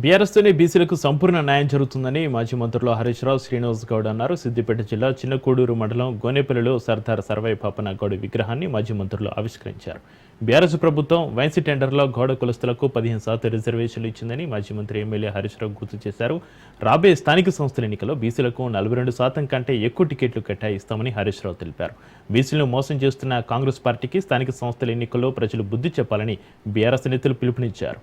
బీఆర్ఎస్తోనే బీసీలకు సంపూర్ణ న్యాయం జరుగుతుందని మాజీ మంత్రులు హరీష్ రావు, శ్రీనివాస్ గౌడ్ అన్నారు. సిద్దిపేట జిల్లా చిన్నకోడూరు మండలం గోనేపల్లిలో సర్దార్ సర్వై పాపన్న గౌడ్ విగ్రహాన్ని మాజీ మంత్రులు ఆవిష్కరించారు. బీఆర్ఎస్ ప్రభుత్వం వైసీ టెండర్లో గౌడ కులస్తులకు 15% రిజర్వేషన్లు ఇచ్చిందని మాజీ మంత్రి ఎమ్మెల్యే హరీష్ రావు గుర్తు చేశారు. రాబోయే స్థానిక సంస్థల ఎన్నికల్లో బీసీలకు 42% కంటే ఎక్కువ టికెట్లు కేటాయిస్తామని హరీష్ రావు తెలిపారు. బీసీలను మోసం చేస్తున్న కాంగ్రెస్ పార్టీకి స్థానిక సంస్థల ఎన్నికల్లో ప్రజలు బుద్ధి చెప్పాలని బీఆర్ఎస్ నేతలు పిలుపునిచ్చారు.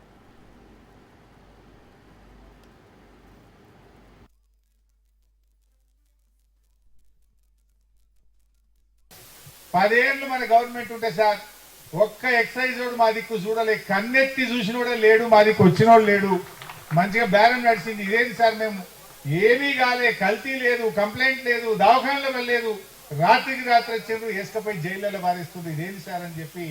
పదేళ్ళు మన గవర్నమెంట్ ఉంటే సార్ ఒక్క ఎక్సైజ్ వాడు మా దిక్కు చూడలే, కన్నెత్తి చూసిన కూడా లేడు, మా దిక్కు వచ్చినోడు లేడు. మంచిగా బేరం నడిచింది. ఇదేంటి సార్, మేము ఏమీ కాలే, కల్తీ లేదు, కంప్లైంట్ లేదు, దవాఖానలో వెళ్ళలేదు, రాత్రికి రాత్రి వచ్చారు, వేసుకపోయి జైళ్ళలో మారేస్తుంది. ఇదేంటి సార్ అని చెప్పి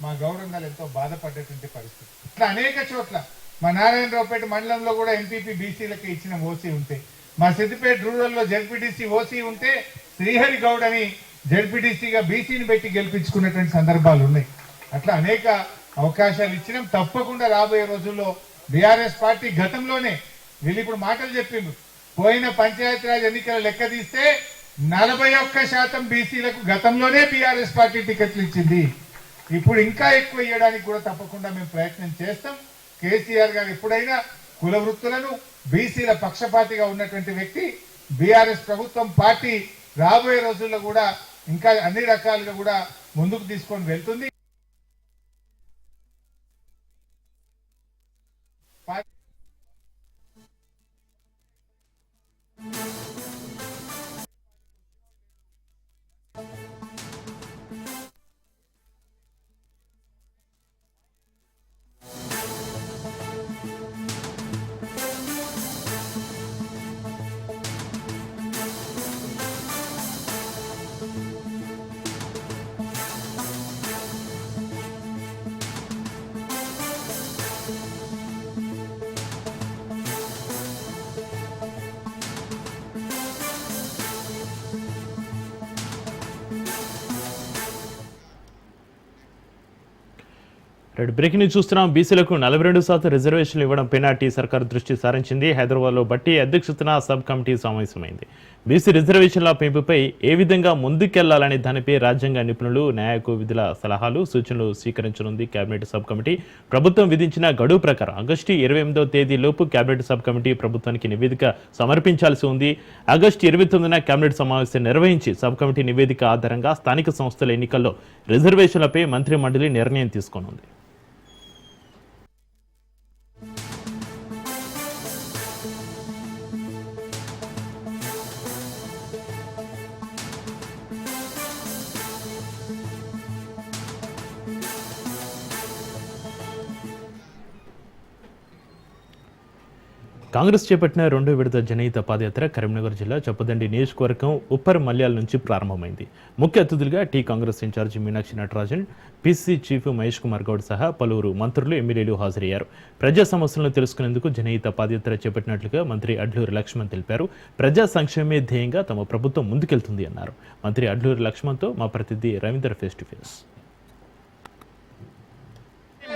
మా గౌరవంగా ఎంతో బాధపడ్డటువంటి పరిస్థితి. ఇట్లా అనేక చోట్ల మా నారాయణరావుపేట మండలంలో కూడా ఎంపీపీ బీసీలకు ఇచ్చిన ఓసీ ఉంటే, మా సిద్దిపేట రూరల్లో జెడ్పీటీసీ ఓసీ ఉంటే శ్రీహరి గౌడ్ అని జెడ్పీటీసీగా బీసీని పెట్టి గెలిపించుకున్నటువంటి సందర్భాలు ఉన్నాయి. అట్లా అనేక అవకాశాలు ఇచ్చినాం. తప్పకుండా రాబోయే రోజుల్లో బీఆర్ఎస్ పార్టీ గతంలోనే వీళ్ళు ఇప్పుడు మాటలు చెప్పిండ్రు, పోయిన పంచాయతీరాజ్ ఎన్నికల లెక్క తీస్తే 41% బీసీలకు గతంలోనే బీఆర్ఎస్ పార్టీ టికెట్లు ఇచ్చింది. ఇప్పుడు ఇంకా ఎక్కువ ఇవ్వడానికి కూడా తప్పకుండా మేము ప్రయత్నం చేస్తాం. కేసీఆర్ గారు ఎప్పుడైనా కుల వృత్తులను బీసీల పక్షపాతిగా ఉన్నటువంటి వ్యక్తి. బీఆర్ఎస్ ప్రభుత్వం పార్టీ రాబోయే రోజుల్లో కూడా ఇంకా అన్ని రకాలుగా కూడా ముందుకు తీసుకొని వెళ్తుంది. బ్రేకింగ్ న్యూస్ చూస్తున్నాం. బీసీలకు 42% రిజర్వేషన్లు ఇవ్వడం పైన సర్కారు దృష్టి సారించింది. హైదరాబాద్లో బట్టి అధ్యక్షతన సబ్ కమిటీ సమావేశమైంది. బీసీ రిజర్వేషన్ల పెంపుపై ఏ విధంగా ముందుకెళ్లాలనే దానిపై రాజ్యాంగ నిపుణులు, న్యాయ విధుల సలహాలు, సూచనలు స్వీకరించనుంది కేబినెట్ సబ్ కమిటీ. ప్రభుత్వం విధించిన గడువు ప్రకారం ఆగస్టు 28వ తేదీలోపు కేబినెట్ సబ్ కమిటీ ప్రభుత్వానికి నివేదిక సమర్పించాల్సి ఉంది. ఆగస్టు 29న కేబినెట్ సమావేశం నిర్వహించి సబ్ కమిటీ నివేదిక ఆధారంగా స్థానిక సంస్థల ఎన్నికల్లో రిజర్వేషన్లపై మంత్రి మండలి నిర్ణయం తీసుకోనుంది. కాంగ్రెస్ చేపట్టిన 2వ విడత జనహిత పాదయాత్ర కరీంనగర్ జిల్లా చొప్పదండి నియోజకవర్గం ఉప్పర్ మల్యాల నుంచి ప్రారంభమైంది. ముఖ్య అతిథులుగా Congress incharge Meenakshi Natarajan, PCC chief Mahesh Kumar Goud సహా పలువురు మంత్రులు, ఎమ్మెల్యేలు హాజరయ్యారు. ప్రజా సమస్యలను తెలుసుకునేందుకు జనహిత పాదయాత్ర చేపట్టినట్లుగా మంత్రి అడ్లూరి లక్ష్మణ్ తెలిపారు. ప్రజా సంక్షేమే ధ్యేయంగా తమ ప్రభుత్వం ముందుకెళ్తుంది అన్నారు. మంత్రి అడ్లూరి లక్ష్మణ్తో మా ప్రతినిధి రవీందర్ ఫేస్ టు ఫేస్.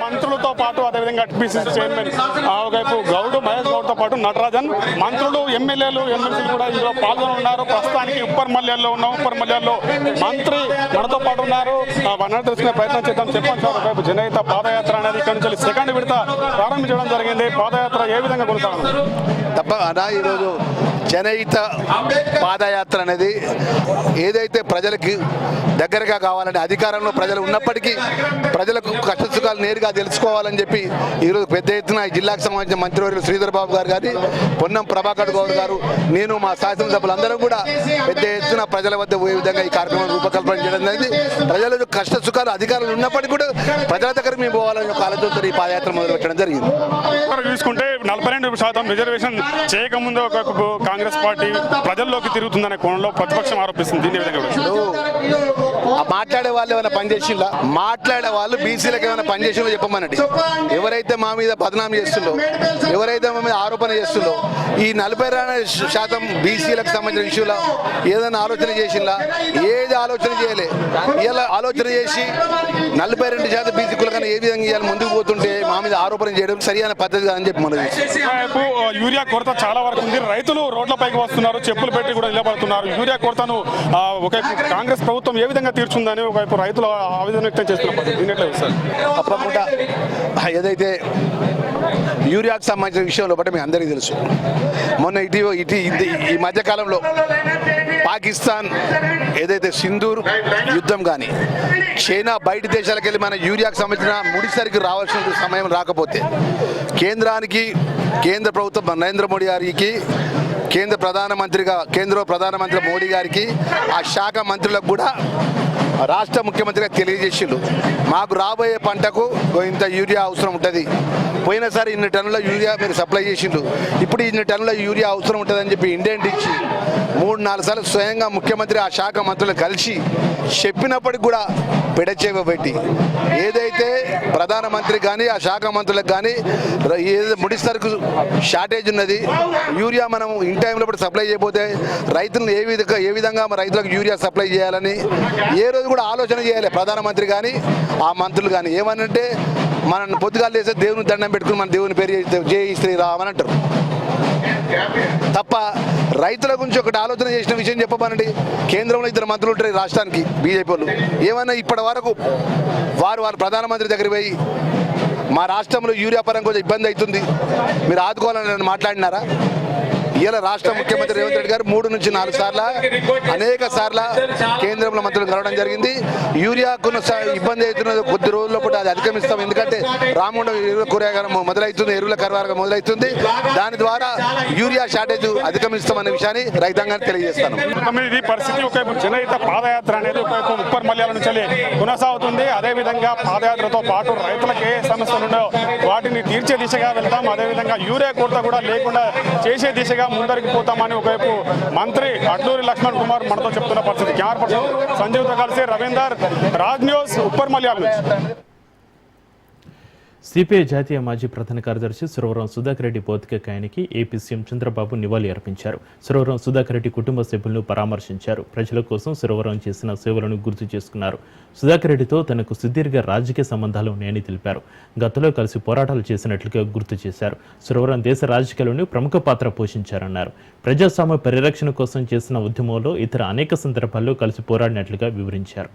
మంత్రులతో పాటు అదేవిధంగా టీపీసీసీ చైర్మన్ ఒకవైపు గౌడ్, మహేష్ గౌడ్తో పాటు నటరాజన్, మంత్రులు, ఎమ్మెల్యేలు, ఎమ్మెల్సీలు కూడా ఇందులో పాల్గొని ఉన్నారు. ప్రస్తుతానికి ఉప్పర్ మల్యాల్లో ఉన్నాం. ఉప్పర్ మల్యాల్లో మంత్రి మనతో పాటు ఉన్నారు. వనరు తెలుసుకునే ప్రయత్నం చేద్దాం. చెప్పండి సార్, ఒకవైపు జనహిత పాదయాత్ర అనేది ఇక్కడ నుంచి సెకండ్ విడత ప్రారంభించడం జరిగింది. పాదయాత్ర ఏ విధంగా కొనసాగుతుంది? తప్పకుండా ఈరోజు జనహిత పాదయాత్ర అనేది ఏదైతే ప్రజలకి దగ్గరగా కావాలని, అధికారంలో ప్రజలు ఉన్నప్పటికీ ప్రజలకు కష్టసుఖాలు నేరుగా తెలుసుకోవాలని చెప్పి ఈరోజు పెద్ద ఎత్తున ఈ జిల్లాకు సంబంధించిన మంత్రివర్యులు శ్రీధర్ బాబు గారు కానీ, పొన్నం ప్రభాకర్ గౌడ్ గారు, నేను, మా శాసనసభ్యులందరూ కూడా పెద్ద ఎత్తున ప్రజల వద్ద పోయే విధంగా ఈ కార్యక్రమం రూపకల్పన చేయడం అనేది. ప్రజలకు కష్టసుఖాలు అధికారులు ఉన్నప్పటికీ కూడా ప్రజల దగ్గర మేము పోవాలని ఒక ఆలోచనతో ఈ పాదయాత్ర మొదలుపెట్టడం జరిగింది. చూసుకుంటే 42% రిజర్వేషన్ చేయకముందు ఒక కాంగ్రెస్ పార్టీ ప్రజల్లోకి తిరుగుతుందనే కోణంలో ప్రతిపక్షం ఆరోపిస్తుంది. దీని విధంగా మాట్లాడే వాళ్ళు ఏమైనా పనిచేసిందా? మాట్లాడే వాళ్ళు బీసీలకు ఏమైనా పనిచేసిందో చెప్పమనండి. ఎవరైతే మా మీద బదనాం చేస్తుందో, ఎవరైతే మా మీద ఆరోపణ చేస్తుందో, ఈ 42% బీసీలకు సంబంధించిన విషయంలో ఏదైనా ఆలోచన చేసిందా? ఏది ఆలోచన చేయలే. ఇలా ఆలోచన చేసి 42% బీసీ కులకన్నా ఏ విధంగా ఇవాళ ముందుకు పోతుంటే మా మీద ఆరోపణ చేయడం సరైన పద్ధతి కాదని చెప్పి మనది. యూరియా కొరత చాలా వరకు ఉంది. రైతులు రోడ్లపైకి వస్తున్నారు, చెప్పులు పెట్టి కూడా నిలబడుతున్నారు. యూరియా కొరతను ఒకవైపు కాంగ్రెస్ ప్రభుత్వం ఏ విధంగా తీర్చుందని ఒకవైపు రైతులు ఆవేదన వ్యక్తం చేస్తున్నారు. తప్పకుండా ఏదైతే యూరియాకు సంబంధించిన విషయంలో బట్టి మీకు అందరికీ తెలుసు. మొన్న ఈ మధ్యకాలంలో పాకిస్తాన్ ఏదైతే సింధూర్ యుద్ధం కానీ, చైనా బయట దేశాలకు వెళ్ళి మన యూరియాకు సంబంధించిన ముడిసరికి రావాల్సిన సమయం రాకపోతే కేంద్ర ప్రభుత్వం నరేంద్ర మోడీ గారికి, కేంద్ర ప్రధానమంత్రి మోడీ గారికి, ఆ శాఖ మంత్రులకు కూడా రాష్ట్ర ముఖ్యమంత్రిగా తెలియజేసిండు, మాకు రాబోయే పంటకు ఇంత యూరియా అవసరం ఉంటుంది. పోయినసారి ఇన్ని టన్నుల యూరియా మీరు సప్లై చేసిండు, ఇప్పుడు ఇన్ని టన్నుల యూరియా అవసరం ఉంటుందని చెప్పి ఇండియన్ ఇచ్చి 3-4 సార్లు స్వయంగా ముఖ్యమంత్రి ఆ శాఖ మంత్రులు కలిసి చెప్పినప్పటికి కూడా పెడచేవ పెట్టి ఏదైతే ప్రధానమంత్రి కానీ ఆ శాఖ మంత్రులకు కానీ ఏదైతే ముడి సరుకు షార్టేజ్ ఉన్నది, యూరియా మనం ఇన్ టైంలో సప్లై చేయకపోతే రైతులను ఏ విధంగా రైతులకు యూరియా సప్లై చేయాలని ఏ రోజు కూడా ఆలోచన చేయాలి ప్రధానమంత్రి కానీ ఆ మంత్రులు కానీ. ఏమనంటే మనం పొద్దుగాలు చేస్తే దేవుని దండం పెట్టుకుని మన దేవుని పేరు జై శ్రీరామ్ అని అంటారు తప్ప రైతుల గురించి ఒకటి ఆలోచన చేసిన విషయం చెప్పమనండి. కేంద్రంలో 2 మంత్రులు ఉంటారు రాష్ట్రానికి బీజేపీ వాళ్ళు. ఏమన్నా ఇప్పటి వరకు వారు ప్రధానమంత్రి దగ్గరికి పోయి మా రాష్ట్రంలో యూరియా పరంగా కొంచెం ఇబ్బంది అవుతుంది, మీరు ఆదుకోవాలని మాట్లాడినారా? ఇలా రాష్ట్ర ముఖ్యమంత్రి రేవంత్ రెడ్డి గారు 3 నుంచి 4 సార్లు అనేక సార్లు కేంద్రంలో మంత్రులు కలవడం జరిగింది. యూరియాకున్న ఇబ్బంది అవుతున్నది కొద్ది రోజుల్లో కూడా అది అధిగమిస్తాం. ఎందుకంటే రామగుండం ఎరువుల కూరగాయలు మొదలవుతుంది, ఎరువుల కరవారగా మొదలవుతుంది. దాని ద్వారా యూరియా షార్టేజ్ అధిగమిస్తామనే విషయాన్ని రైతాంగాన్ని తెలియజేస్తాను. ఇది పరిస్థితి. ఒకవైపు జనహిత పాదయాత్ర అనేది ఒకవైపు ఉప్పర్ మల్యాల నుంచి కొనసాగుతుంది. అదేవిధంగా పాదయాత్రతో పాటు రైతులకు ఏ సమస్యలు ఉన్నాయో వాటిని తీర్చే దిశగా వెళ్తాం. అదేవిధంగా యూరియా కొరత కూడా లేకుండా చేసే దిశగా ముందరికి పోతామని ఒకవైపు మంత్రి అడ్లూరి లక్ష్మణ్ కుమార్ మనతో చెప్తున్న పరిస్థితి. కెమెరా పర్సన్ సంజీవ్తో కలిసి రవీందర్, రాజ్ న్యూస్, ఉప్పర్ మల్యాల నుంచి. సిపిఐ జాతీయ మాజీ ప్రధాన కార్యదర్శి సురవరం సుధాకర్ రెడ్డి భౌతిక కాయానికి ఏపీ సీఎం చంద్రబాబు నివాళి అర్పించారు. సురవరం సుధాకర్ రెడ్డి కుటుంబ సభ్యులను పరామర్శించారు. ప్రజల కోసం సురవరం చేసిన సేవలను గుర్తు చేసుకున్నారు. సుధాకర్ రెడ్డితో తనకు సుదీర్ఘ రాజకీయ సంబంధాలు ఉన్నాయని తెలిపారు. గతంలో కలిసి పోరాటాలు చేసినట్లుగా గుర్తు చేశారు. సురవరం దేశ రాజకీయాల్లోనూ ప్రముఖ పాత్ర పోషించారన్నారు. ప్రజాస్వామ్య పరిరక్షణ కోసం చేసిన ఉద్యమంలో ఇతర అనేక సందర్భాల్లో కలిసి పోరాడినట్లుగా వివరించారు.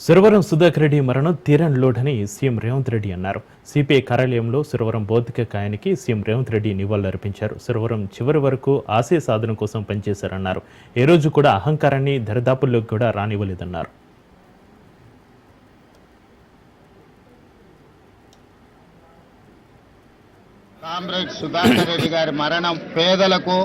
సురవరం సుధాకర్ రెడ్డి మరణం తీరని లోటని సీఎం రేవంత్ రెడ్డి అన్నారు. సిపిఐ కార్యాలయంలో సురవరం భౌతిక కాయానికి సీఎం రేవంత్ రెడ్డి నివాళులర్పించారు. సురవరం చివరి వరకు ఆశయ సాధన కోసం పనిచేశారన్నారు. ఏ రోజు కూడా అహంకారాన్ని దరిదాపుల్లోకి కూడా రానివ్వలేదన్నారు. కామ్రేడ్ సుధాకర్ రెడ్డి గారి మరణం పేదలకు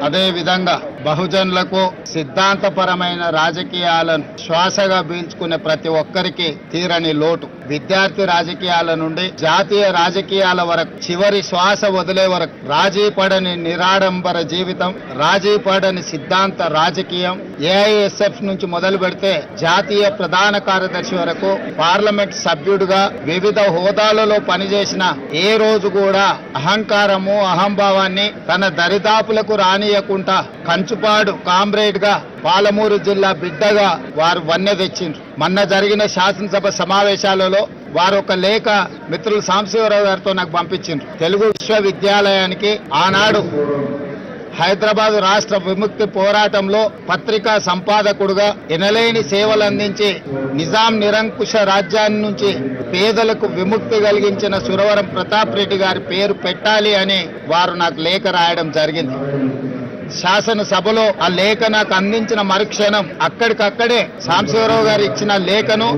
అదే విధంగా బహుజనులకు సిద్ధాంతపరమైన రాజకీయాలను శ్వాసగా పీల్చుకునే ప్రతి ఒక్కరికి తీరని లోటు. విద్యార్థి రాజకీయాల నుండి జాతీయ రాజకీయాల వరకు చివరి శ్వాస వదిలే వరకు రాజీ పడని నిరాడంబర జీవితం, రాజీ పడని సిద్ధాంత రాజకీయం. ఏఐఎస్ఎఫ్ నుంచి మొదలు పెడితే జాతీయ ప్రధాన కార్యదర్శి వరకు పార్లమెంట్ సభ్యుడిగా వివిధ హోదాలలో పనిచేసిన ఏ రోజు కూడా అహంకారము అహంభావాన్ని తన దరిదాపులకు రానియకుండా కంచుపాడు కామ్రేడ్ గా పాలమూరు జిల్లా బిడ్డగా వారు వన్నె తెచ్చిండ్రు. మొన్న జరిగిన శాసనసభ సమావేశాలలో వారు ఒక లేఖ మిత్రులు సాంబశివరావు గారితో నాకు పంపించిండ్రు. తెలుగు విశ్వవిద్యాలయానికి ఆనాడు హైదరాబాద్ రాష్ట్ర విముక్తి పోరాటంలో పత్రికా సంపాదకుడుగా ఎనలేని సేవలు అందించి నిజాం నిరంకుశ రాజ్యాన్ని నుంచి పేదలకు విముక్తి కలిగించిన సురవరం ప్రతాప్ రెడ్డి గారి పేరు పెట్టాలి అని వారు నాకు లేఖ రాయడం జరిగింది. శాసనసభలో ఆ లేఖ నాకు అందించిన మరుక్షణం అక్కడికక్కడే సాంబశివరావు గారు ఇచ్చిన లేఖను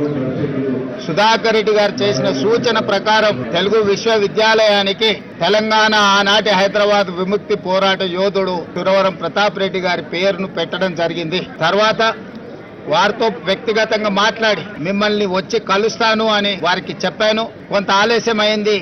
సుధాకర్ రెడ్డి గారు చేసిన సూచన ప్రకారం తెలుగు విశ్వవిద్యాలయానికి తెలంగాణ ఆనాటి హైదరాబాద్ విముక్తి పోరాట యోధుడు సురవరం ప్రతాప్ రెడ్డి గారి పేరును పెట్టడం జరిగింది. తర్వాత వారితో వ్యక్తిగతంగా మాట్లాడి మిమ్మల్ని వచ్చి కలుస్తాను అని వారికి చెప్పాను. కొంత ఆలస్యం అయింది.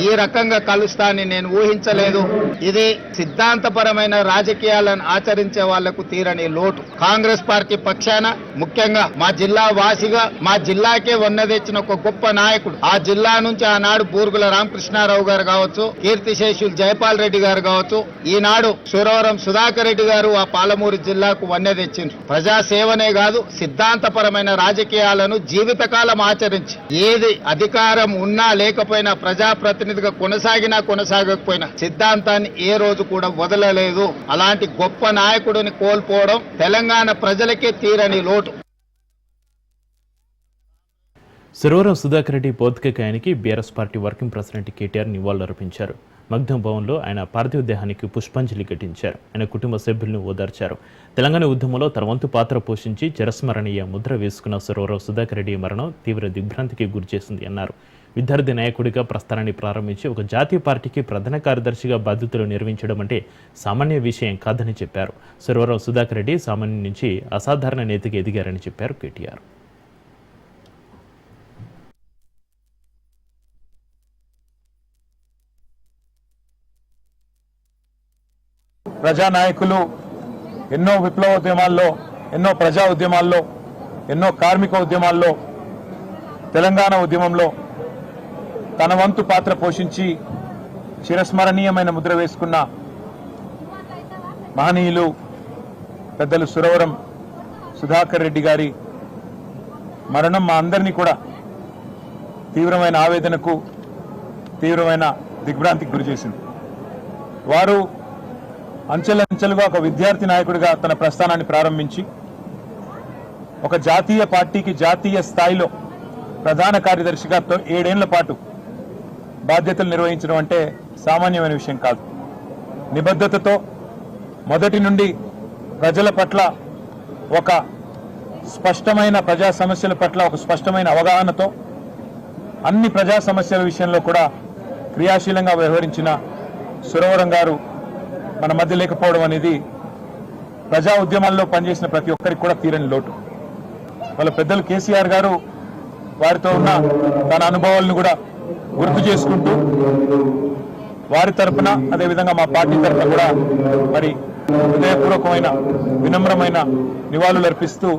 ఈ రకంగా కలుస్తానని నేను ఊహించలేదు. ఇది సిద్ధాంతపరమైన రాజకీయాలను ఆచరించే వాళ్లకు తీరని లోటు. కాంగ్రెస్ పార్టీ పక్షాన ముఖ్యంగా మా జిల్లా వాసిగా మా జిల్లాకే వన్న తెచ్చిన ఒక గొప్ప నాయకుడు, ఆ జిల్లా నుంచి ఆనాడు బూర్గుల రామకృష్ణారావు గారు కావచ్చు, కీర్తిశేషులు జయపాల్ రెడ్డి గారు కావచ్చు, ఈనాడు సురవరం సుధాకర్ రెడ్డి గారు ఆ పాలమూరు జిల్లాకు వన్నె తెచ్చిండ్రు. ప్రజాసేవనే కాదు, సిద్ధాంతపరమైన రాజకీయాలను జీవితకాలం ఆచరించి ఏది అధికారం ఉన్నా లేకపోయినా ప్రజాప్రతినిధిగా కొనసాగినా కొనసాగకపోయినా సిద్ధాంతాన్ని ఏ రోజు కూడా వదలలేదు. అలాంటి గొప్ప నాయకుడిని కోల్పోవడం తెలంగాణ ప్రజలకే తీరని లోటు. సురవరం సుధాకర్ రెడ్డి భౌతికకాయానికి BRS party working president KTR నివాళులర్పించారు. మగ్ధం భవన్లో ఆయన పార్థివ దేహానికి పుష్పాంజలి ఘటించారు. ఆయన కుటుంబ సభ్యులను ఓదార్చారు. తెలంగాణ ఉద్యమంలో తన వంతు పాత్ర పోషించి చిరస్మరణీయ ముద్ర వేసుకున్న సురవరం సుధాకర్ రెడ్డి మరణం తీవ్ర దిగ్భ్రాంతికి గురిచేసింది అన్నారు. విద్యార్థి నాయకుడిగా ప్రస్థానాన్ని ప్రారంభించి ఒక జాతీయ పార్టీకి ప్రధాన కార్యదర్శిగా బాధ్యతలు నిర్వహించడం అంటే సామాన్య విషయం కాదని చెప్పారు. సురవరం సుధాకర్ రెడ్డి సామాన్యం నుంచి అసాధారణ నేతగా ఎదిగారని చెప్పారు కేటీఆర్. ప్రజానాయకులు ఎన్నో విప్లవ ఉద్యమాల్లో, ఎన్నో ప్రజా ఉద్యమాల్లో, ఎన్నో కార్మిక ఉద్యమాల్లో, తెలంగాణ ఉద్యమంలో తన వంతు పాత్ర పోషించి చిరస్మరణీయమైన ముద్ర వేసుకున్న మహనీయులు పెద్దలు సురవరం సుధాకర్ రెడ్డి గారి మరణం మా అందరినీ కూడా తీవ్రమైన ఆవేదనకు, తీవ్రమైన దిగ్భ్రాంతికి గురిచేసింది. వారు అంచెలంచెలుగా ఒక విద్యార్థి నాయకుడిగా తన ప్రస్థానాన్ని ప్రారంభించి ఒక జాతీయ పార్టీకి జాతీయ స్థాయిలో ప్రధాన కార్యదర్శిగా 7 ఏళ్ల పాటు బాధ్యతలు నిర్వహించడం అంటే సామాన్యమైన విషయం కాదు. నిబద్ధతతో మొదటి నుండి ప్రజల పట్ల ఒక స్పష్టమైన ప్రజా సమస్యల పట్ల ఒక స్పష్టమైన అవగాహనతో అన్ని ప్రజా సమస్యల విషయంలో కూడా క్రియాశీలంగా వ్యవహరించిన సురవరం గారు మన మధ్య లేకపోవడం అనేది ప్రజా ఉద్యమాల్లో పనిచేసిన ప్రతి ఒక్కరికి కూడా తీరని లోటు. వాళ్ళ పెద్దలు కేసీఆర్ గారు వారితో ఉన్న తన అనుభవాలను కూడా గుర్తు చేసుకుంటూ వారి తరఫున అదేవిధంగా మా పార్టీ తరఫున కూడా మరి హృదయపూర్వకమైన వినమ్రమైన నివాళులు అర్పిస్తూ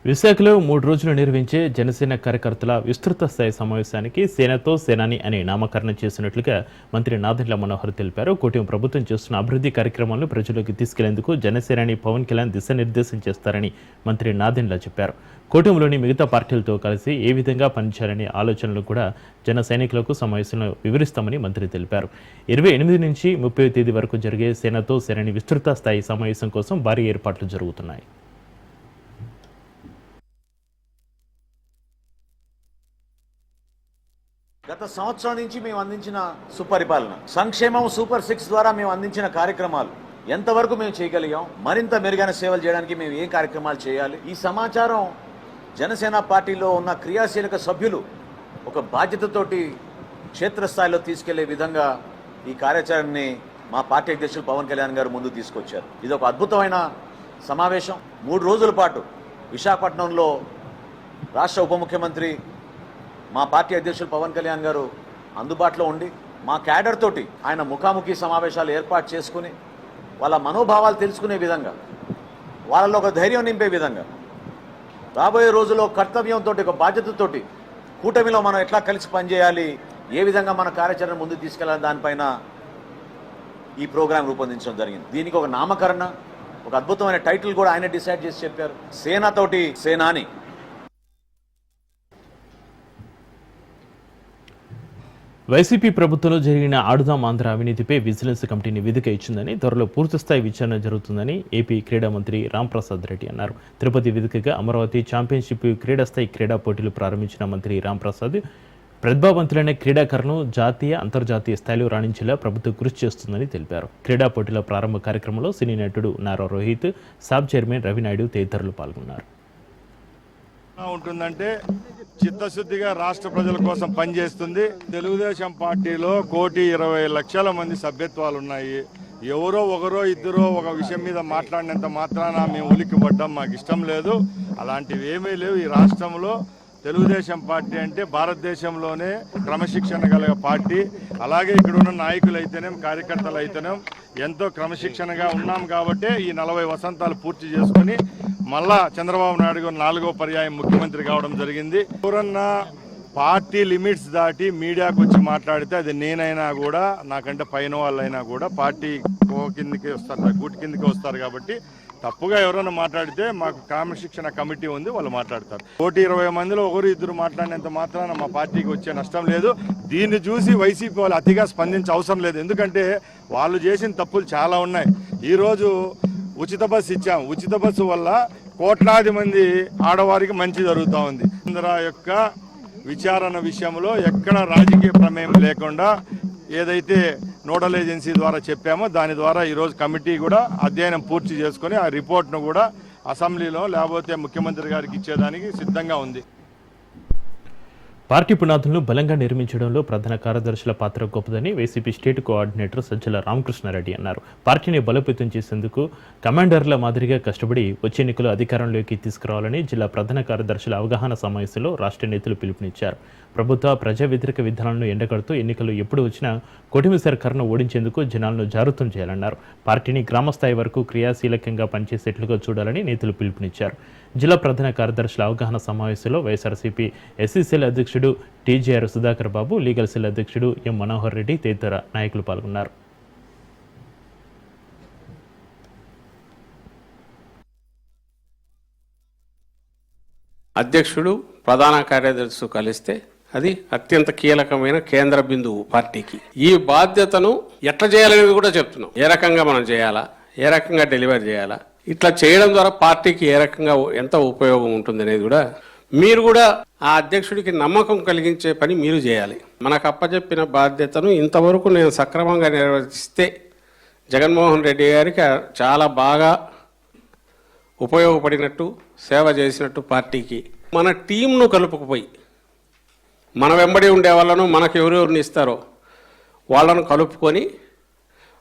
విశాఖలో 3 రోజులు నిర్వహించే జనసేన కార్యకర్తల విస్తృత స్థాయి సమావేశానికి సేనతో సేనాని అని నామకరణం చేసినట్లుగా మంత్రి నాదెండ్ల మనోహర్ తెలిపారు. కూటమి ప్రభుత్వం చేస్తున్న అభివృద్ధి కార్యక్రమాలను ప్రజల్లోకి తీసుకెళ్లేందుకు జనసేనాని పవన్ కళ్యాణ్ దిశానిర్దేశం చేస్తారని మంత్రి నాదెండ్ల చెప్పారు. కూటమిలోని మిగతా పార్టీలతో కలిసి ఏ విధంగా పనిచేయాలనే ఆలోచనలు కూడా జన సైనికులకు సమావేశంలో వివరిస్తామని మంత్రి తెలిపారు. 28 నుంచి 30 తేదీ వరకు జరిగే సేనతో సేనాని విస్తృత స్థాయి సమావేశం కోసం భారీ ఏర్పాట్లు జరుగుతున్నాయి. గత సంవత్సరం నుంచి మేము అందించిన సుపరిపాలన, సంక్షేమం, సూపర్ 6 ద్వారా మేము అందించిన కార్యక్రమాలు ఎంతవరకు మేము చేయగలిగాం, మరింత మెరుగైన సేవలు చేయడానికి మేము ఏ కార్యక్రమాలు చేయాలి, ఈ సమాచారం జనసేన పార్టీలో ఉన్న క్రియాశీలక సభ్యులు ఒక బాధ్యతతోటి క్షేత్రస్థాయిలో తీసుకెళ్లే విధంగా ఈ కార్యాచరణని మా పార్టీ అధ్యక్షులు పవన్ కళ్యాణ్ గారు ముందు తీసుకొచ్చారు. ఇది ఒక అద్భుతమైన సమావేశం. 3 రోజుల పాటు విశాఖపట్నంలో రాష్ట్ర ఉప ముఖ్యమంత్రి మా పార్టీ అధ్యక్షులు పవన్ కళ్యాణ్ గారు అందుబాటులో ఉండి మా క్యాడర్ తోటి ఆయన ముఖాముఖి సమావేశాలు ఏర్పాటు చేసుకుని వాళ్ళ మనోభావాలు తెలుసుకునే విధంగా, వాళ్ళలో ఒక ధైర్యం నింపే విధంగా, రాబోయే రోజుల్లో కర్తవ్యంతో ఒక బాధ్యతతోటి కూటమిలో మనం ఎట్లా కలిసి పనిచేయాలి, ఏ విధంగా మన కార్యాచరణ ముందుకు తీసుకెళ్లాలి, దానిపైన ఈ ప్రోగ్రాం రూపొందించడం జరిగింది. దీనికి ఒక నామకరణ, ఒక అద్భుతమైన టైటిల్ కూడా ఆయన డిసైడ్ చేసి చెప్పారు, సేనతోటి సేనాని. వైసీపీ ప్రభుత్వంలో జరిగిన ఆడుదాం ఆంధ్ర అవినీతిపై విజిలెన్స్ కమిటీ నివేదిక ఇచ్చిందని, త్వరలో పూర్తిస్థాయి విచారణ జరుగుతుందని ఏపీ క్రీడా మంత్రి రాంప్రసాద్ రెడ్డి అన్నారు. తిరుపతి వేదికగా అమరావతి ఛాంపియన్షిప్ క్రీడాస్థాయి క్రీడా పోటీలు ప్రారంభించిన మంత్రి రాంప్రసాద్ ప్రతిభావంతులైన క్రీడాకారులను జాతీయ, అంతర్జాతీయ స్థాయిలో రాణించేలా ప్రభుత్వం కృషి చేస్తుందని తెలిపారు. క్రీడా పోటీల ప్రారంభ కార్యక్రమంలో సినీ నటుడు నారా రోహిత్, సాబ్ చైర్మన్ రవినాయుడు తదితరులు పాల్గొన్నారు. ఉంటుందంటే చిత్తశుద్ధిగా రాష్ట్ర ప్రజల కోసం పనిచేస్తుంది. తెలుగుదేశం పార్టీలో 1,20,00,000 మంది సభ్యత్వాలు ఉన్నాయి. ఎవరో ఒకరో ఇద్దరో ఒక విషయం మీద మాట్లాడినంత మాత్రాన మేము ఉలిక్కి పడ్డాం, మాకు ఇష్టం లేదు. అలాంటివి ఏమీ లేవు. ఈ రాష్ట్రంలో తెలుగుదేశం పార్టీ అంటే భారతదేశంలోనే క్రమశిక్షణ గల పార్టీ. అలాగే ఇక్కడ ఉన్న నాయకులు అయితేనేం కార్యకర్తలు అయితేనేం ఎంతో క్రమశిక్షణగా ఉన్నాం కాబట్టి ఈ 40 వసంతాలు పూర్తి చేసుకుని మళ్ళా చంద్రబాబు నాయుడు గారు 4వ పర్యాయం ముఖ్యమంత్రి కావడం జరిగింది. ఎవరన్నా పార్టీ లిమిట్స్ దాటి మీడియాకు వచ్చి మాట్లాడితే అది నేనైనా కూడా నాకంటే పైన వాళ్ళైనా కూడా పార్టీ కిందకి వస్తారు, గూటి కిందకి వస్తారు. కాబట్టి తప్పుగా ఎవరైనా మాట్లాడితే మాకు క్రమశిక్షణ కమిటీ ఉంది, వాళ్ళు మాట్లాడతారు. 120 మందిలో ఒకరు ఇద్దరు మాట్లాడినంత మాత్రాన మా పార్టీకి వచ్చే నష్టం లేదు. దీన్ని చూసి వైసీపీ వాళ్ళు అతిగా స్పందించే అవసరం లేదు. ఎందుకంటే వాళ్ళు చేసిన తప్పులు చాలా ఉన్నాయి. ఈరోజు ఉచిత బస్సు ఇచ్చాం. ఉచిత బస్సు వల్ల కోట్లాది మంది ఆడవారికి మంచి జరుగుతూ ఉంది. ఇందిరా యొక్క విచారణ విషయంలో ఎక్కడ రాజకీయ ప్రమేయం లేకుండా ఏదైతే నోడల్ ఏజెన్సీ ద్వారా చెప్పామో దాని ద్వారా ఈరోజు కమిటీ కూడా అధ్యయనం పూర్తి చేసుకొని ఆ రిపోర్ట్ను కూడా అసెంబ్లీలో లేకపోతే ముఖ్యమంత్రి గారికి ఇచ్చేదానికి సిద్ధంగా ఉంది. పార్టీ పునాదులను బలంగా నిర్మించడంలో ప్రధాన కార్యదర్శుల పాత్ర గొప్పదని వైసీపీ స్టేట్ కోఆర్డినేటర్ సజ్జల రామకృష్ణారెడ్డి అన్నారు. పార్టీని బలోపేతం చేసేందుకు కమాండర్ల మాదిరిగా కష్టపడి వచ్చే ఎన్నికలు అధికారంలోకి తీసుకురావాలని జిల్లా ప్రధాన కార్యదర్శుల అవగాహన సమావేశంలో రాష్ట్ర నేతలు పిలుపునిచ్చారు. ప్రభుత్వ ప్రజా వ్యతిరేక విధానాలను ఎండగడుతూ ఎన్నికలు ఎప్పుడు వచ్చినా కూటమి సర్కారును ఓడించేందుకు జనాలను జాగృతం చేయాలన్నారు. పార్టీని గ్రామస్థాయి వరకు క్రియాశీలకంగా పనిచేసేట్లుగా చూడాలని నేతలు పిలుపునిచ్చారు. జిల్లా ప్రధాన కార్యదర్శుల అవగాహన సమావేశంలో వైఎస్ఆర్సీపీ ఎస్సీ సెల్ అధ్యక్షుడు టీజేఆర్ సుధాకర్ బాబు, లీగల్ సెల్ అధ్యక్షుడు ఎం మనోహర్ రెడ్డి తదితర నాయకులు పాల్గొన్నారు. అధ్యక్షుడు ప్రధాన కార్యదర్శి కలిస్తే అది అత్యంత కీలకమైన కేంద్ర బిందువు పార్టీకి. ఈ బాధ్యతను ఎట్లా చేయాలనేది కూడా చెప్తున్నాం. ఏ రకంగా మనం చేయాలా, ఏ రకంగా డెలివరీ చేయాలా, ఇట్లా చేయడం ద్వారా పార్టీకి ఏ రకంగా ఎంత ఉపయోగం ఉంటుంది అనేది కూడా మీరు కూడా ఆ అధ్యక్షుడికి నమ్మకం కలిగించే పని మీరు చేయాలి. మనకు అప్పచెప్పిన బాధ్యతను ఇంతవరకు నేను సక్రమంగా నిర్వహిస్తే జగన్మోహన్ రెడ్డి గారికి చాలా బాగా ఉపయోగపడినట్టు, సేవ చేసినట్టు పార్టీకి. మన టీంను కలుపుకుపోయి మన వెంబడి ఉండే వాళ్ళను మనకు ఎవరెవరిని ఇస్తారో వాళ్ళను కలుపుకొని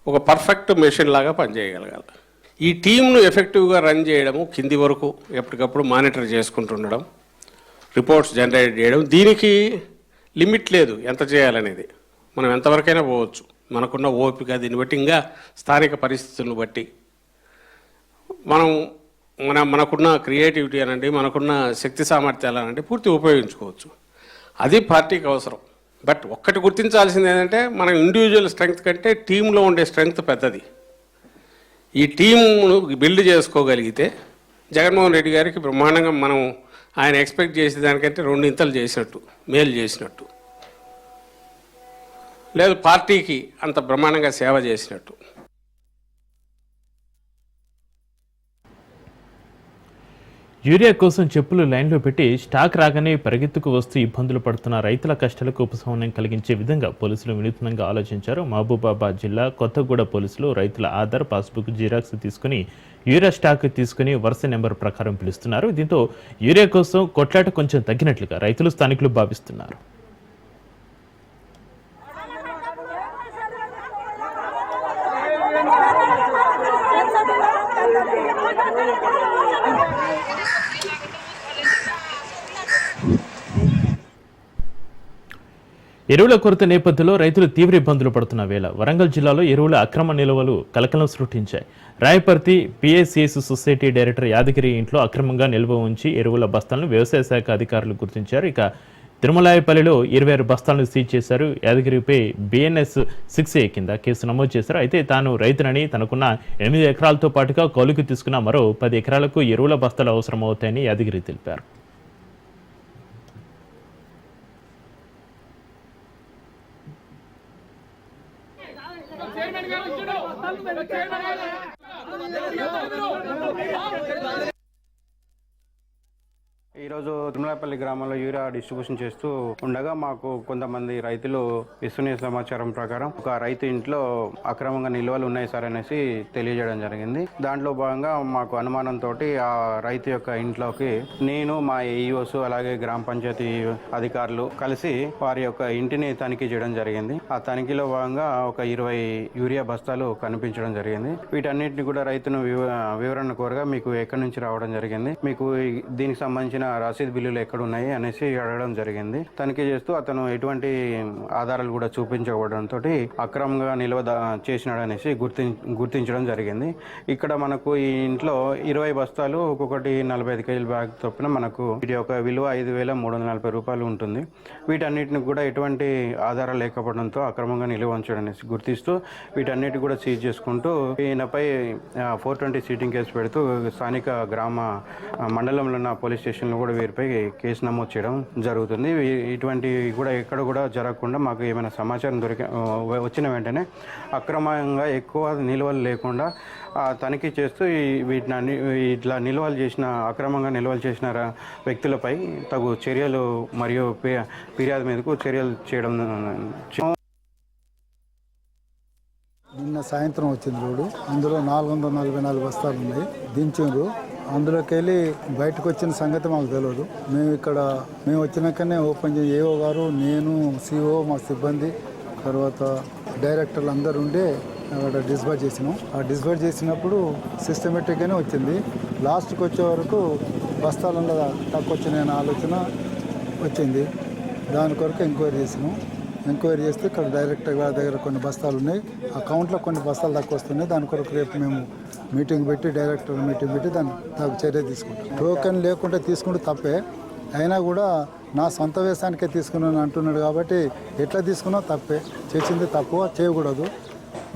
ఒక పర్ఫెక్ట్ మెషిన్ లాగా పనిచేయగలగాలి. ఈ టీంను ఎఫెక్టివ్గా రన్ చేయడము, కింది వరకు ఎప్పటికప్పుడు మానిటర్ చేసుకుంటుండడం, రిపోర్ట్స్ జనరేట్ చేయడం, దీనికి లిమిట్ లేదు ఎంత చేయాలనేది. మనం ఎంతవరకైనా పోవచ్చు మనకున్న ఓపిక, దీన్ని బట్టి ఇంకా స్థానిక పరిస్థితులను బట్టి మనకున్న క్రియేటివిటీ అనండి, మనకున్న శక్తి సామర్థ్యాలు అనండి పూర్తి ఉపయోగించుకోవచ్చు. అది పార్టీకి అవసరం. బట్ ఒక్కటి గుర్తించాల్సింది ఏంటంటే మనం ఇండివిజువల్ స్ట్రెంగ్త్ కంటే టీంలో ఉండే స్ట్రెంగ్త్ పెద్దది. ఈ టీంను బిల్డ్ చేసుకోగలిగితే జగన్మోహన్ రెడ్డి గారికి బ్రహ్మాండంగా మనం ఆయన ఎక్స్పెక్ట్ చేసే దానికంటే 2 ఇంతలు చేసినట్టు, మేలు చేసినట్టు, లేదు పార్టీకి అంత బ్రహ్మాండంగా సేవ చేసినట్టు. యూరియా కోసం చెప్పులు లైన్లో పెట్టి స్టాక్ రాగానే పరిగెత్తుకు వస్తూ ఇబ్బందులు పడుతున్న రైతుల కష్టాలకు ఉపశమనం కలిగించే విధంగా పోలీసులు వినూత్నంగా ఆలోచించారు. మహబూబాబాద్ జిల్లా కొత్తగూడ పోలీసులు రైతుల ఆధార్, పాస్బుక్ జిరాక్స్ తీసుకుని యూరియా స్టాక్ తీసుకుని వరుస నెంబర్ ప్రకారం పిలుస్తున్నారు. దీంతో యూరియా కోసం కొట్లాట కొంచెం తగ్గినట్లుగా రైతులు, స్థానికులు భావిస్తున్నారు. ఎరువుల కొరత నేపథ్యంలో రైతులు తీవ్ర ఇబ్బందులు పడుతున్న వేళ వరంగల్ జిల్లాలో ఎరువుల అక్రమ నిల్వలు కలకలం సృష్టించాయి. Rayaparthi PSCS society director Yadagiri ఇంట్లో అక్రమంగా నిల్వ ఉంచి ఎరువుల బస్తాలను వ్యవసాయ శాఖ అధికారులు గుర్తించారు. ఇక తిరుమలాయపల్లిలో 26 బస్తాలను సీజ్ చేశారు. యాదగిరిపై BNS 6A కింద కేసు నమోదు చేశారు. అయితే తాను రైతునని, తనకున్న 8 ఎకరాలతో పాటుగా కౌలుకు తీసుకున్న మరో 10 ఎకరాలకు ఎరువుల బస్తాలు అవసరమవుతాయని యాదగిరి తెలిపారు. ఈరోజు తిరుమలాపల్లి గ్రామంలో యూరియా డిస్ట్రిబ్యూషన్ చేస్తూ ఉండగా మాకు కొంతమంది రైతులు ఇస్తున్న సమాచారం ప్రకారం ఒక రైతు ఇంట్లో అక్రమంగా నిల్వలు ఉన్నాయి సార్ అనేసి తెలియజేయడం జరిగింది. దాంట్లో భాగంగా మాకు అనుమానంతో ఆ రైతు యొక్క ఇంట్లోకి నేను, మా ఏఈఓస్, అలాగే గ్రామ పంచాయతీ అధికారులు కలిసి వారి యొక్క ఇంటిని తనిఖీ చేయడం జరిగింది. ఆ తనిఖీలో భాగంగా ఒక 20 యూరియా బస్తాలు కనిపించడం జరిగింది. వీటన్నిటిని కూడా రైతును వివరణ కోరగా మీకు ఎక్కడి నుంచి రావడం జరిగింది, మీకు దీనికి సంబంధించిన రసీదు బిల్లులు ఎక్కడ ఉన్నాయి అనేసి అడగడం జరిగింది. తనిఖీ చేస్తూ అతను ఎటువంటి ఆధారాలు కూడా చూపించకపోవడంతో అక్రమంగా నిల్వ చేసినాడనేసి గుర్తించడం జరిగింది. ఇక్కడ మనకు ఈ ఇంట్లో 20 బస్తాలు ఒక్కొక్కటి 45 కేజీల బ్యాగ్ చొప్పున మనకు వీటి యొక్క విలువ 5,340 రూపాయలు ఉంటుంది. వీటన్నిటిని కూడా ఎటువంటి ఆధారాలు లేకపోవడంతో అక్రమంగా నిల్వ ఉంచడనేసి గుర్తిస్తూ వీటన్నిటి కూడా సీజ్ చేసుకుంటూ ఈయనపై 420 సీటింగ్ కేసు పెడుతూ స్థానిక గ్రామ మండలంలో ఉన్న పోలీస్ స్టేషన్లో కూడా వీరిపై కేసు నమోదు చేయడం జరుగుతుంది. ఇటువంటి కూడా ఎక్కడ కూడా జరగకుండా మాకు ఏమైనా సమాచారం వచ్చిన వెంటనే అక్రమంగా ఎక్కువ నిల్వలు లేకుండా తనిఖీ చేస్తూ వీటిని ఇట్లా అక్రమంగా నిల్వలు చేసిన వ్యక్తులపై తగు చర్యలు మరియు ఫిర్యాదు మీదకు చర్యలు చేయడం. నిన్న సాయంత్రం వచ్చింది రోడ్డు, అందులో 444 బస్తాలు ఉన్నాయి, దించిండ్రు. అందులోకి వెళ్ళి బయటకు వచ్చిన సంగతి మాకు తెలియదు. మేము వచ్చినాకనే ఓపెన్ చేసి ఏఓ గారు, నేను, సిఓ, మా సిబ్బంది, తర్వాత డైరెక్టర్లు అందరు ఉండే అక్కడ డిస్పాచ్ చేసినాం. ఆ డిస్పాచ్ చేసినప్పుడు సిస్టమేటిక్గానే వచ్చింది. లాస్ట్కి వచ్చే వరకు బస్తాలలో తక్కువ వచ్చినాయన్న ఆలోచన వచ్చింది. దాని కొరకు ఎంక్వైరీ చేసినాం. ఎంక్వైరీ చేస్తే ఇక్కడ డైరెక్టర్ గారి దగ్గర కొన్ని బస్తాలు ఉన్నాయి, అకౌంట్లో కొన్ని బస్తాలు తక్కువ వస్తున్నాయి. దాని కొరకు రేపు మేము మీటింగ్ పెట్టి డైరెక్టర్ మీటింగ్ పెట్టి దానికి చర్య తీసుకుంటాం. టోకెన్ లేకుంటే తీసుకుంటే తప్పే, అయినా కూడా నా సొంత వ్యవసాయానికే తీసుకున్నాను అంటున్నాడు కాబట్టి ఎట్లా తీసుకున్నా తప్పే, చేసింది తక్కువ చేయకూడదు.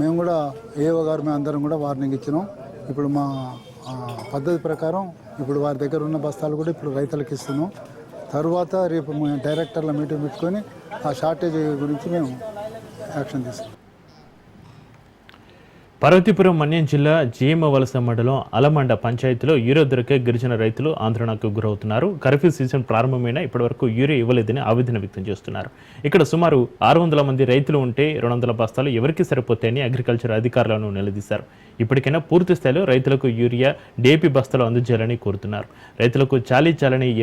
మేము కూడా ఏఓ గారు మేము అందరం కూడా వార్నింగ్ ఇచ్చినాం. ఇప్పుడు మా పద్ధతి ప్రకారం ఇప్పుడు వారి దగ్గర ఉన్న బస్తాలు కూడా ఇప్పుడు రైతులకు ఇస్తున్నాం. తర్వాత రేపు మేము డైరెక్టర్ల మీటింగ్ పెట్టుకొని ఆ షార్టేజ్ గురించి మేము యాక్షన్ తీసుకున్నాం. పార్వతీపురం మన్యం జిల్లా జీఎంవలస మండలం అలమండ పంచాయతీలో యూరియా దొరికే గిరిజన రైతులు ఆందోళనకు గురవుతున్నారు. కర్ఫ్యూ సీజన్ ప్రారంభమైన ఇప్పటివరకు యూరియా ఇవ్వలేదని ఆవేదన వ్యక్తం చేస్తున్నారు. ఇక్కడ సుమారు 600 మంది రైతులు ఉంటే 200 బస్తాలు ఎవరికి సరిపోతాయని అగ్రికల్చర్ అధికారులను నిలదీశారు. ఇప్పటికైనా పూర్తి స్థాయిలో రైతులకు యూరియా, డేపీ బస్తాలు అందజేయాలని కోరుతున్నారు. రైతులకు చాలీ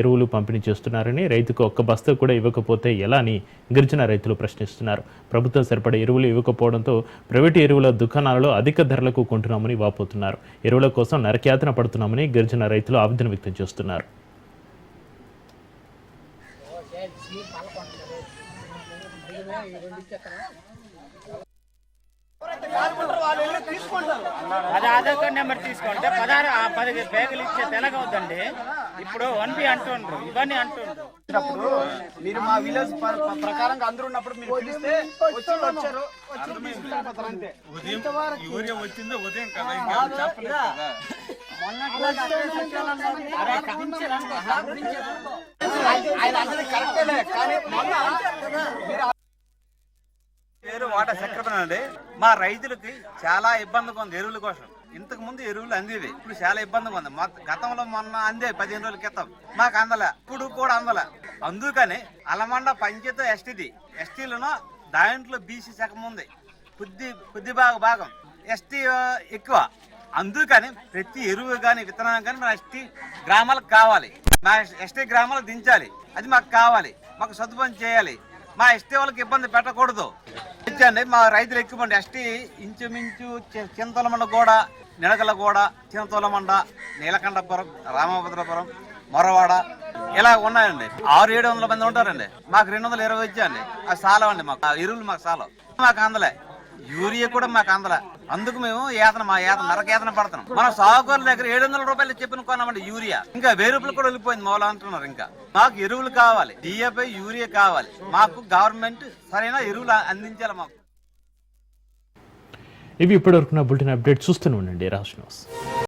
ఎరువులు పంపిణీ చేస్తున్నారని, రైతుకు ఒక్క బస్తా కూడా ఇవ్వకపోతే ఎలా అని గిరిజన రైతులు ప్రశ్నిస్తున్నారు. ప్రభుత్వం సరిపడే ఎరువులు ఇవ్వకపోవడంతో ప్రైవేటు ఎరువుల దుకాణాలలో అధిక ధరలకు కొంటున్నామని వాపోతున్నారు. ఎరువుల కోసం నరకయాతన పడుతున్నామని గిరిజన రైతులు ఆవేదన వ్యక్తం చేస్తున్నారు. అది ఆధార్ కార్డు నెంబర్ తీసుకుంటే 10 బ్యాగులు ఇచ్చే తెలగవుద్దండి. ఇప్పుడు 1B అంటుండ్రు, ఇవన్నీ అంటుండ్రు. మీరు మా విలేజ్ ప్రకారం అందరూ ఉన్నప్పుడు మీరు పిలిస్తే వచ్చారు అంతే. యూరియా వచ్చిందో ఉదయం కదా, కరెక్టేలే కానీ పేరు వాట చక్రపణ అండి. మా రైతులకి చాలా ఇబ్బందిగా ఉంది ఎరువుల కోసం. ఇంతకు ముందు ఎరువులు అందేవి, ఇప్పుడు చాలా ఇబ్బందిగా ఉంది. మా గతంలో మొన్న అందే 15 రోజుల క్రితం మాకు అందల, ఇప్పుడు కూడా అందల. అందుకని అలమండ పంచాయతీ ఎస్టీలను దాంట్లో బీసీ శకం ఉంది, కొద్ది భాగం ఎస్టీ ఎక్కువ. అందుకని ప్రతి ఎరువు కానీ విత్తనం కానీ మన ఎస్టీ గ్రామాలకు కావాలి, మా ఎస్టీ గ్రామాలకు దించాలి. అది మాకు కావాలి, మాకు సదుపాయం చేయాలి. మా ఎస్టీ వాళ్ళకి ఇబ్బంది పెట్టకూడదు. ఇచ్చండి మా రైతులు ఎక్కువండి. ఎస్టీ ఇంచుమించు చింతలమండ గోడ, నిడకల గోడ, చింతలమండ, నీలకంఠపురం, రామభద్రపురం, మొరవాడ ఇలా ఉన్నాయండి. 600-700 మంది ఉంటారండి. మాకు 220 ఇచ్చాండి. అది సాలవండి, మాకు ఎరువులు మాకు సాలవు. మాకు అందలే యూరియా కూడా మాకు అందలే. అందుకు మేము నరకేతన పడుతున్నాం. మన సాగుకూరుల దగ్గర 700 రూపాయలు చెప్పిన కొన్నామండి యూరియా. ఇంకా 1000 రూపాయలు కూడా వెళ్ళిపోయింది మౌలా అంటున్నారు. ఇంకా మాకు ఎరువులు కావాలి, డిఏపై యూరియా కావాలి. మాకు గవర్నమెంట్ సరైన ఎరువులు అందించాలి మాకు. ఇవి ఇప్పటివరకు నా బులెటిన్ అప్డేట్ చూస్తూనే ఉండండి రాజ్ న్యూస్.